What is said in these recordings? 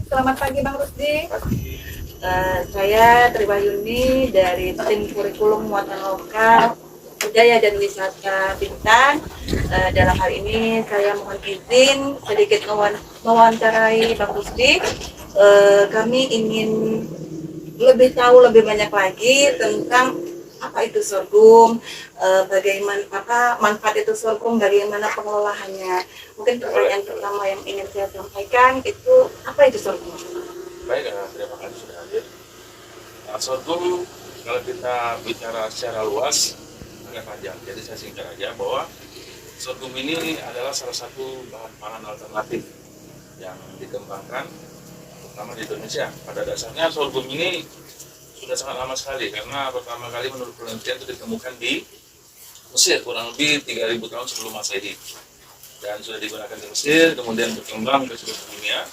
Selamat pagi Bang Rusdi. Saya Triwayuni dari tim kurikulum muatan lokal budaya dan wisata Bintan. Dalam hal ini saya mohon izin sedikit mewawancarai Bang Rusdi. Kami ingin lebih tahu lebih banyak lagi tentang apa itu sorghum, bagaimana manfaat itu sorghum, bagaimana pengelolaannya. Mungkin pertanyaan pertama yang ingin saya sampaikan itu apa itu sorghum? Baik, terima kasih sudah hadir. Sorghum kalau kita bicara secara luas agak panjang, jadi saya singkat aja bahwa sorghum ini adalah salah satu bahan pangan alternatif yang dikembangkan terutama di Indonesia. Pada dasarnya sorghum ini sudah sangat lama sekali karena pertama kali menurut penelitian itu ditemukan di Mesir kurang lebih 3000 tahun sebelum Masehi dan sudah digunakan di Mesir, kemudian berkembang ke seluruh dunia.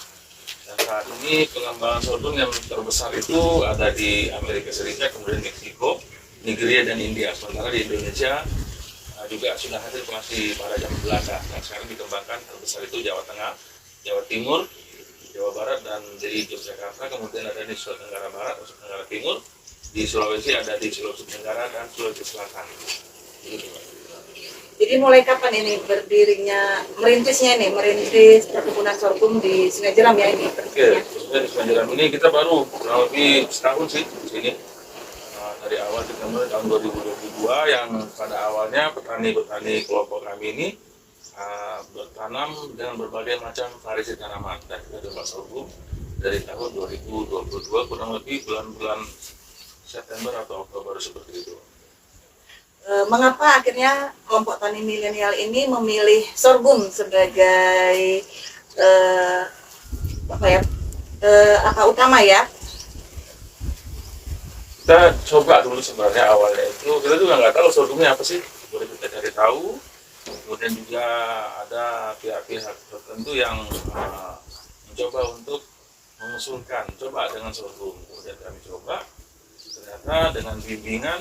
Dan saat ini pengembangan sorghum yang terbesar itu ada di Amerika Serikat, kemudian Meksiko, Nigeria, dan India. Sementara di Indonesia juga sudah hadir masih pada zaman Belanda. Dan sekarang dikembangkan terbesar itu Jawa Tengah, Jawa Timur, Jawa Barat, dan di Yogyakarta. Kemudian ada di Sulawesi Tenggara Barat, Sulawesi Tenggara Timur. Di Sulawesi ada di Sulawesi Tenggara dan Sulawesi Selatan. Begitu, Pak. Jadi mulai kapan ini berdirinya, merintis perkebunan sorghum di Sungai Jeram ya ini? Oke, khususnya di Sungai Jeram ini kita baru kurang lebih setahun sih di sini. Dari awal kita mulai tahun 2022 yang pada awalnya petani-petani kelompok kami ini bertanam dengan berbagai macam variasi tanaman dan kita coba sorghum dari tahun 2022 kurang lebih bulan-bulan September atau Oktober seperti itu. Mengapa akhirnya kelompok tani milenial ini memilih sorghum sebagai utama ya? Kita coba dulu sebenarnya awalnya itu kita juga nggak tahu sorghumnya apa sih, boleh kita cari tahu. Kemudian juga ada pihak-pihak tertentu yang mencoba untuk mengusulkan coba dengan sorghum. Kemudian kami coba, ternyata dengan bimbingan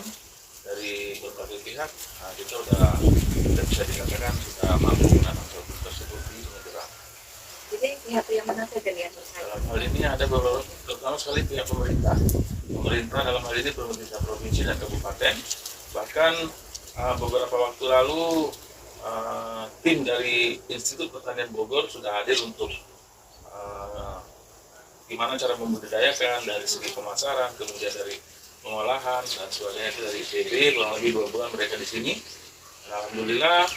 dari berbagai pihak, kita bisa dikatakan sudah mampu menanam sorghum tersebut di Sungai Jeram. Jadi pihak yang mana saja nih? Dalam hal ini ada beberapa, terutama sekali pihak pemerintah. Pemerintah dalam hal ini pemerintah provinsi dan kabupaten. Bahkan beberapa waktu lalu tim dari Institut Pertanian Bogor sudah hadir untuk gimana cara membudidayakan dari segi pemasaran, kemudian dari pengolahan dan sebagainya itu dari ITB. Kurang lebih 2 bulan mereka di sini. Alhamdulillah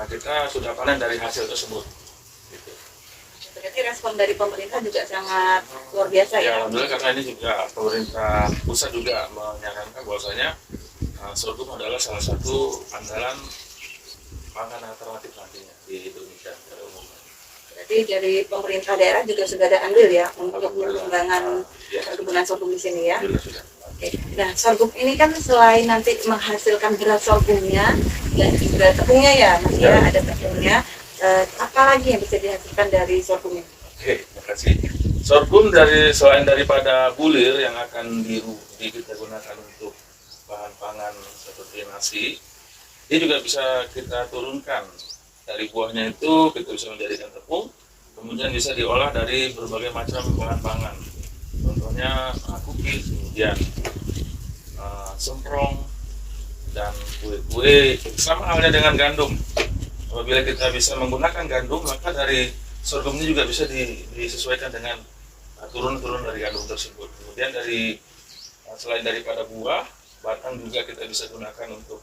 kita sudah panen dari hasil tersebut. Gitu. Berarti respon dari pemerintah juga sangat luar biasa ya? Alhamdulillah karena ini juga pemerintah pusat juga menyarankan bahwasanya sorghum adalah salah satu andalan pangan alternatif nantinya di Indonesia pada umumnya. Jadi dari pemerintah daerah juga sudah ada andil ya untuk pengembangan perkebunan sorghum di sini ya? Sudah. Oke. Nah, sorghum ini kan selain nanti menghasilkan beras sorghumnya dan juga tepungnya ya, Mas ya, ada tepungnya. Apa lagi yang bisa dihasilkan dari sorghum ini? Oke, terima kasih. Sorghum selain daripada bulir yang akan kita gunakan untuk bahan pangan seperti nasi, dia juga bisa kita turunkan dari buahnya itu kita bisa menjadikan tepung, kemudian bisa diolah dari berbagai macam bahan pangan. Contohnya cookies, kemudian semprong dan kue-kue, sama halnya dengan gandum. Apabila kita bisa menggunakan gandum, maka dari sorghumnya juga bisa disesuaikan dengan turun-turun dari gandum tersebut. Kemudian selain daripada buah, batang juga kita bisa gunakan untuk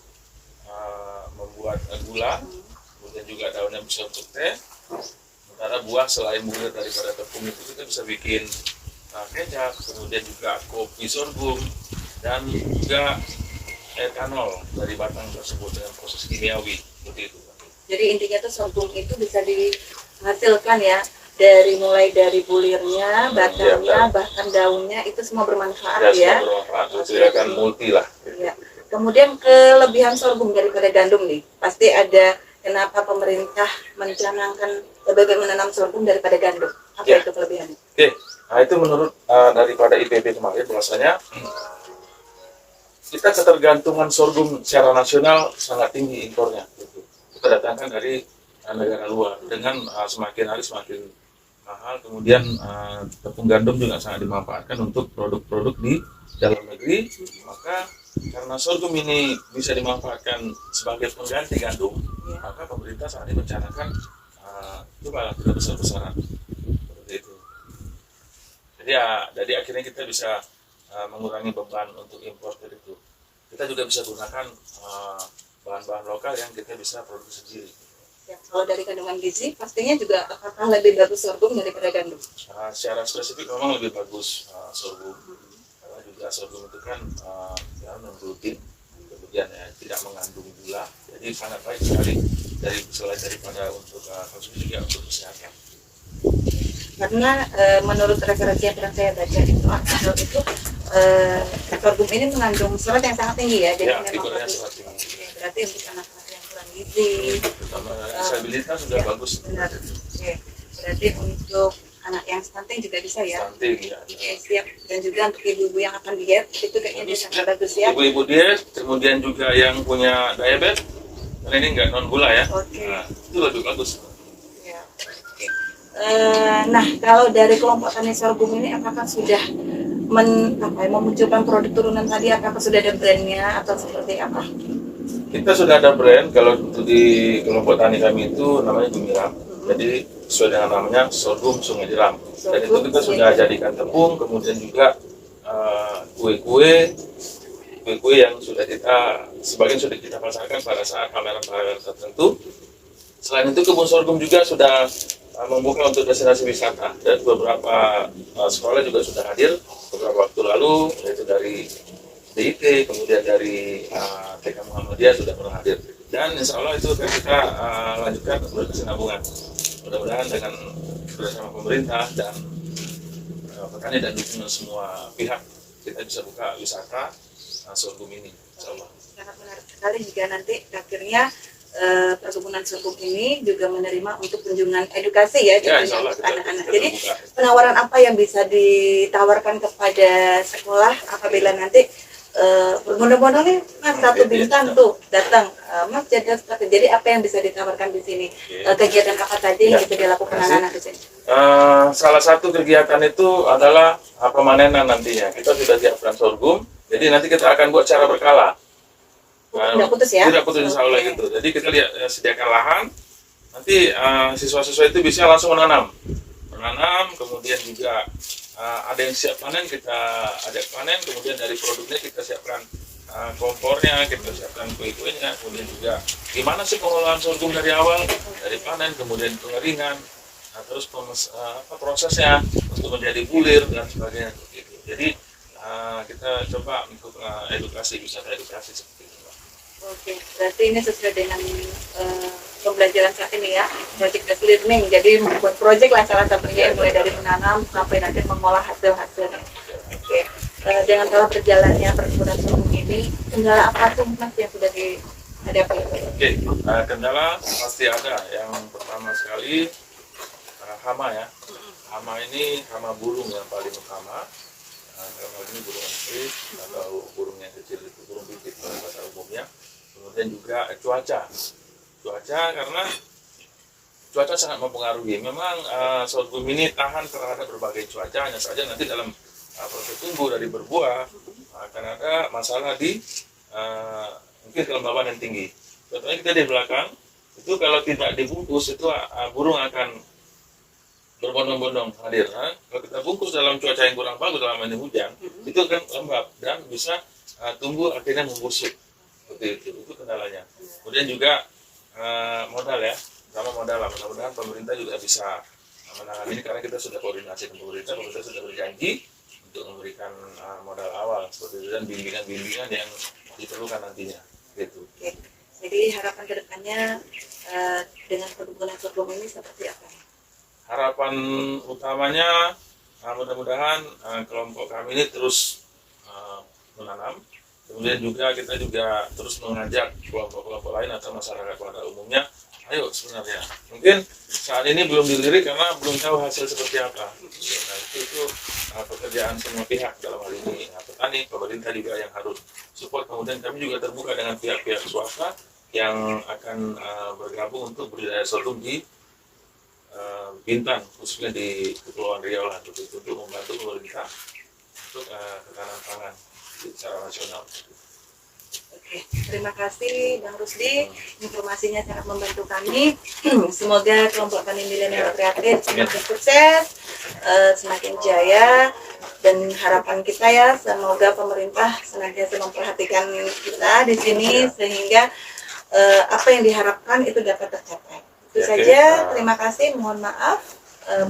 membuat gula, kemudian juga daunnya bisa untuk teh. Sementara buah selain bulir daripada tepung itu kita bisa bikin kecap, kemudian juga kopi sorghum dan juga etanol dari batang tersebut dengan proses kimiawi seperti itu. Jadi intinya tuh sorghum itu bisa dihasilkan ya mulai dari bulirnya, batangnya, bahkan daunnya itu semua bermanfaat ya. Semua bermanfaat, itu akan multi lah. Ya. Kemudian kelebihan sorghum daripada gandum nih, pasti ada kenapa pemerintah mencanangkan lebih baik menanam sorghum daripada gandum. Apa itu kelebihannya? Oke, nah itu menurut daripada IPB kemarin bahwasanya kita ketergantungan sorghum secara nasional sangat tinggi impornya. Gitu. Kita datangkan dari negara luar dengan semakin hari semakin mahal. Kemudian tepung gandum juga sangat dimanfaatkan untuk produk-produk di dalam negeri. Maka karena sorghum ini bisa dimanfaatkan sebagai pengganti gandum, maka pemerintah saat ini mencanangkan itu malah tidak besar-besaran seperti itu. Jadi akhirnya kita bisa mengurangi beban untuk impor itu. Kita juga bisa gunakan bahan-bahan lokal yang kita bisa produksi sendiri. Ya, kalau dari kandungan gizi, pastinya juga apakah lebih bagus sorghum daripada gandum? Secara spesifik memang lebih bagus sorghum, karena juga sorghum itu kan non gluten, kemudian tidak mengandung gula, jadi sangat baik sekali selain daripada untuk konsumsi juga untuk kesehatan. Karena menurut referensi yang pernah saya baca itu artikel itu sorghum ini mengandung serat yang sangat tinggi ya, jadi memang berarti untuk anak-anak yang kurang gizi, terutama disabilitas sudah bagus. Benar. Oke. Berarti untuk anak yang stunting juga bisa ya? Stunting ya. Oke, siap. Dan juga untuk ibu-ibu yang akan diet itu kayaknya sangat bagus ya. Ibu-ibu diet, kemudian juga yang punya diabetes, karena ini nggak non gula ya. Oke. Nah, itu lebih bagus. Ya. Oke. Nah, kalau dari kelompok tani sorghum ini apakah sudah memunculkan produk turunan tadi, apakah sudah ada brandnya atau seperti apa? Kita sudah ada brand, kalau untuk di kelompok tani kami itu namanya Gemilang. Jadi sesuai dengan namanya sorghum Sungai Jeram. Dan itu kita sudah jadikan tepung, kemudian juga kue-kue yang sudah sebagian sudah kita pasarkan pada saat pameran-pameran tertentu. Selain itu kebun sorghum juga sudah membuka untuk destinasi wisata, dan beberapa sekolah juga sudah hadir beberapa waktu lalu, yaitu dari DIT, kemudian dari TK Muhammadiyah sudah pernah hadir, dan insya Allah itu akan kita lanjutkan berkesinambungan. Mudah-mudahan dengan bersama pemerintah dan petani dan dukungan semua pihak kita bisa buka wisata sorghum ini, insya Allah. Sangat menarik sekali jika nanti akhirnya perkebunan sorghum ini juga menerima untuk kunjungan edukasi ya, untuk anak-anak. Jadi penawaran apa yang bisa ditawarkan kepada sekolah apabila nanti berbondong-bondong nih Mas satu bintang tuh datang, Mas jadi apa yang bisa ditawarkan di sini? Kegiatan apa saja yang bisa dilakukan anak-anak di sini? Salah satu kegiatan itu adalah pemanenan nantinya. Kita sudah siapkan sorghum, jadi nanti kita akan buat cara berkala. Tidak putus ya? Tidak putus, insya Allah gitu. Jadi kita sediakan lahan, nanti siswa-siswa itu bisa langsung menanam, kemudian juga ada yang siap panen, kita ajak panen, kemudian dari produknya kita siapkan kompornya, kita siapkan kue-kuenya, kemudian juga gimana sih pengelolaan sorghum dari awal, dari panen, kemudian pengeringan, terus prosesnya untuk menjadi bulir dan sebagainya. Gitu. Jadi kita coba untuk wisata edukasi seperti itu. Oke, berarti ini sesuai dengan pembelajaran saat ini ya, project based learning. Jadi membuat project lah salah satunya, mulai dari menanam sampai nanti mengolah hasil-hasilnya. Oke, dengan kalau berjalannya perkebunan sorghum ini, kendala apa tuh Mas yang sudah dihadapi? Oke, kendala pasti ada. Yang pertama sekali hama ya. Hama ini hama burung yang paling utama. Hama ini burung emprit atau burung yang kecil itu, burung pipit pada bahasa umumnya. Kemudian juga cuaca karena cuaca sangat mempengaruhi. Memang sorghum ini tahan terhadap berbagai cuaca, hanya saja nanti dalam proses tumbuh dari berbuah akan ada masalah di mungkin kelembaban yang tinggi. Contohnya kita di belakang itu kalau tidak dibungkus itu burung akan berbondong-bondong hadir. Kalau kita bungkus dalam cuaca yang kurang bagus, dalam ini hujan, itu akan lembab dan bisa tumbuh akhirnya membusuk. Seperti itu kendalanya. Kemudian juga modal ya, sama modal. Mudah-mudahan pemerintah juga bisa menangani ini, karena kita sudah koordinasi dengan pemerintah sudah berjanji untuk memberikan modal awal seperti itu, dan bimbingan-bimbingan yang diperlukan nantinya. Gitu. Oke. Jadi harapan kedepannya dengan perkebunan sorghum ini seperti apa? Harapan utamanya mudah-mudahan kelompok kami ini terus menanam. Kemudian juga kita juga terus mengajak kelompok-kelompok lain atau masyarakat pada umumnya, ayo sebenarnya. Mungkin saat ini belum dilirik karena belum tahu hasil seperti apa. Nah, itu pekerjaan semua pihak dalam hal ini, petani, pemerintah juga yang harus support. Kemudian kami juga terbuka dengan pihak-pihak swasta yang akan bergabung untuk budidaya sorghum di Bintan, khususnya di Kepulauan Riau lah, untuk membantu pemerintah untuk ketahanan pangan secara nasional. Oke, terima kasih Bang Rusdi, informasinya sangat membantu kami. Semoga kelompok tani milenial kreatif semakin sukses, semakin jaya, dan harapan kita ya semoga pemerintah senantiasa memperhatikan kita di sini sehingga apa yang diharapkan itu dapat tercapai. Itu saja, terima kasih, mohon maaf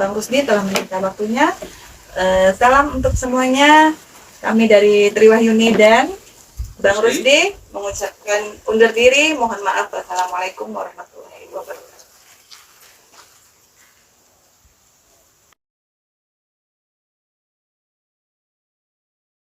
Bang Rusdi telah meminta waktunya. Salam untuk semuanya, kami dari Triwahyuni dan Bang Rusdi mengucapkan undur diri, mohon maaf. Wassalamualaikum warahmatullahi wabarakatuh.